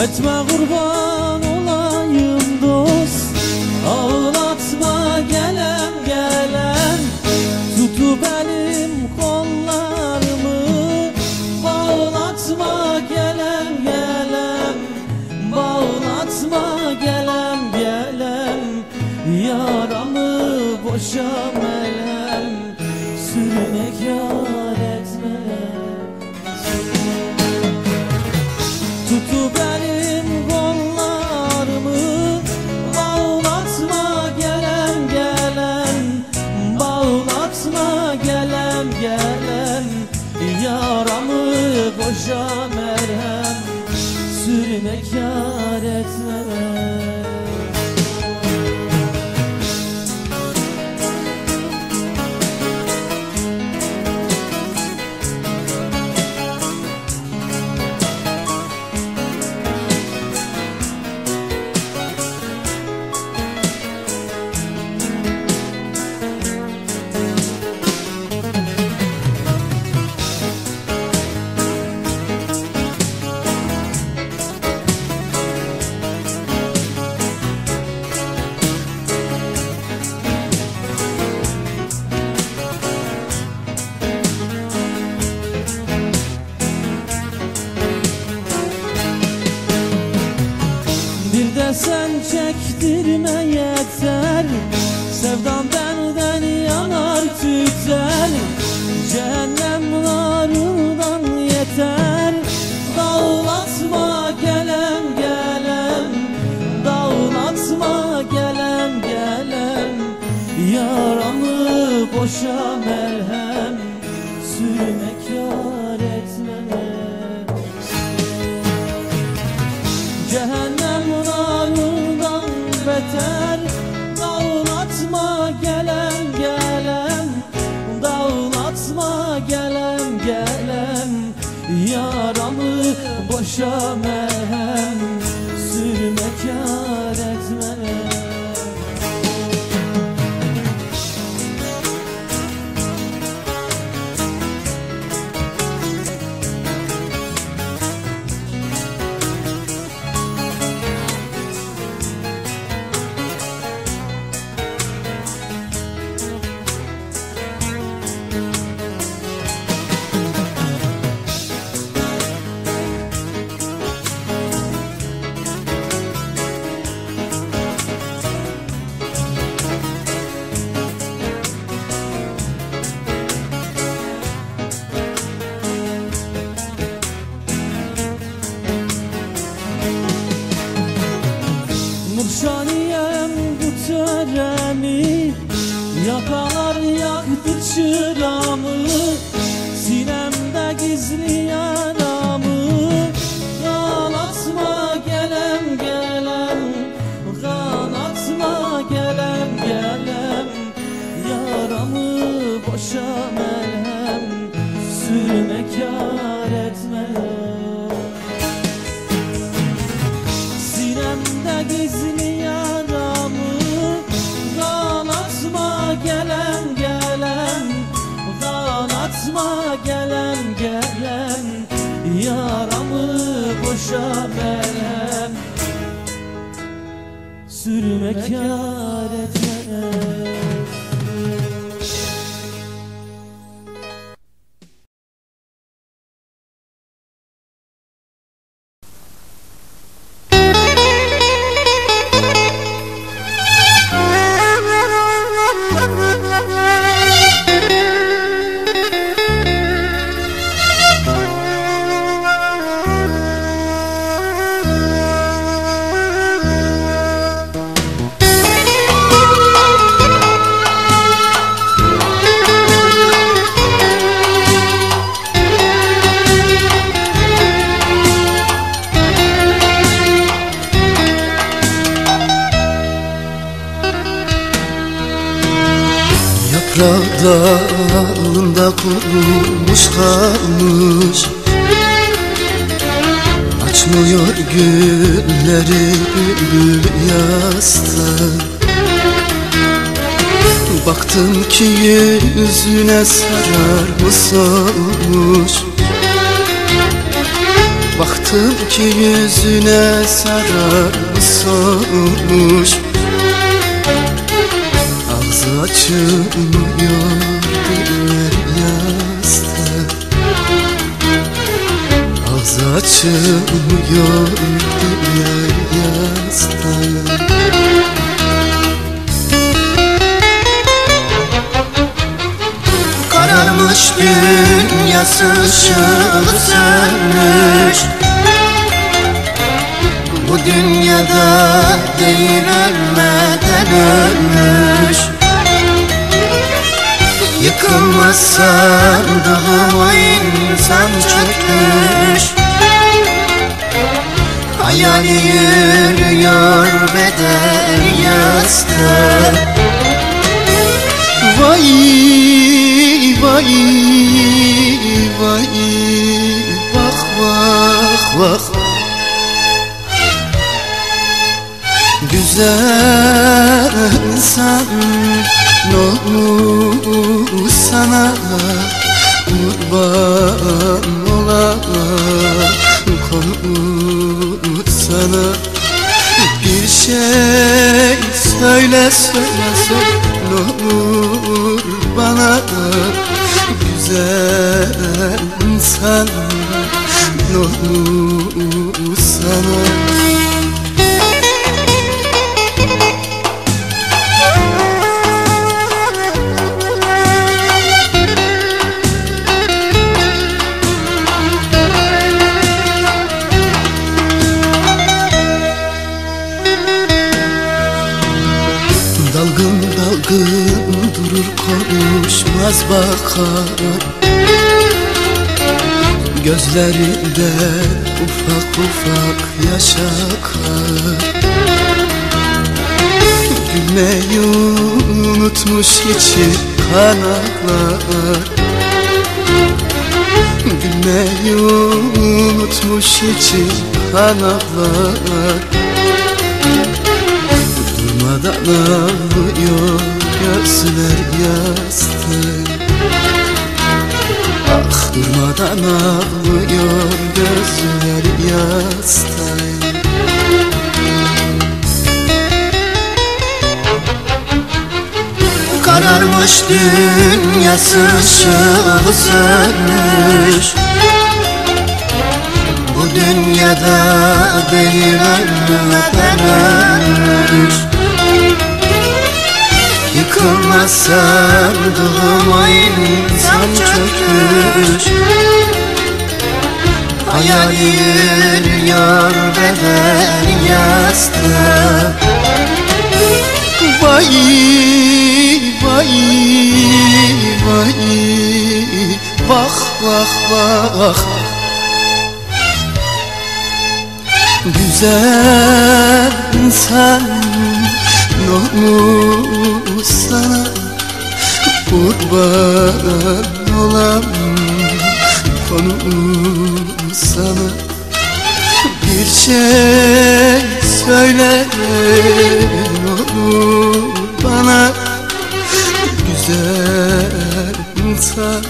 Etme kurban olayım dost, ağlatma gelem gelem. Tutup elim kollarımı, bağlatma gelem gelem. Bağlatma gelem gelem, yaramı boşa melem. Sürmek yar etme. Tutup elim kollarımı, bağlatma gelem gelem. Bağlatma gelem gelem, yaramı boşa merhem. Sürmek yar etme. Sen çektirme yeter, sevdan benden yanar tüter. Cehennem narından yeter. Dağlatma gelem gelem, dağlatma gelem gelem. Yaramı boşa merhem, sürmek yar etme. Cehennem narından beter. Dağlatma gelem gelem, dağlatma gelem gelem. Yaramı boşa merhem, sürmek yar etme. Nurşaniyem bu töremi, yakalar yaktı çıramı. Sinemde gizli yaramı, ağlatma gelem gelem. Ağlatma gelem gelem, yaramı boşa merhem. Sürmek yar etme. Sinemde gizli yaramı, ağlatma gelem gelem. Ağlatma gelem gelem, yaramı boşa merhem. Sürmek yar etme. Dalında kurumuş kalmış, açmıyor gülleri gül yasta. Baktım ki yüzüne sararmış olmuş, baktım baktım ki yüzüne sararmış solmuş. Ağzı açılmıyor, diller yasta. Ağzı açılmıyor, diller yasta. Kararmış dünyası, ışığı sönmüş. Bu dünyada değil, ölmeden ölmüş. Yıkılmaz sandığıma insan çökmüş. Hayali yürüyor beden yastık. Vay vay vay, vah vah vah. Güzel insan, ne olur sana kurban olam, konu sana. Bir şey söyle söyle söyle, ne olur bana. Güzel insan, ne olur sana. Dalgın dalgın durur, konuşmaz bakar. Gözlerinde ufak ufak yaş akar. Gülmeyi unutmuş içi kan ağlar. Gülmeyi unutmuş içi kan ağlar. Durmadan ağlıyor gözler yastık. Ah, durmadan ağlıyor gözler yastık. Kararmış dünyası, ışığı sönmüş. Bu dünyada değil, ölmeden ölmüş. Yıkılmaz sandığıma insan çökmüş. Hayali yürüyor beden yastık. Vay vay vay, vah vah vah. Güzel insan, ne olur sana kurban olam, konu sana. Bir şey söyle, ne olur bana. Güzel insan.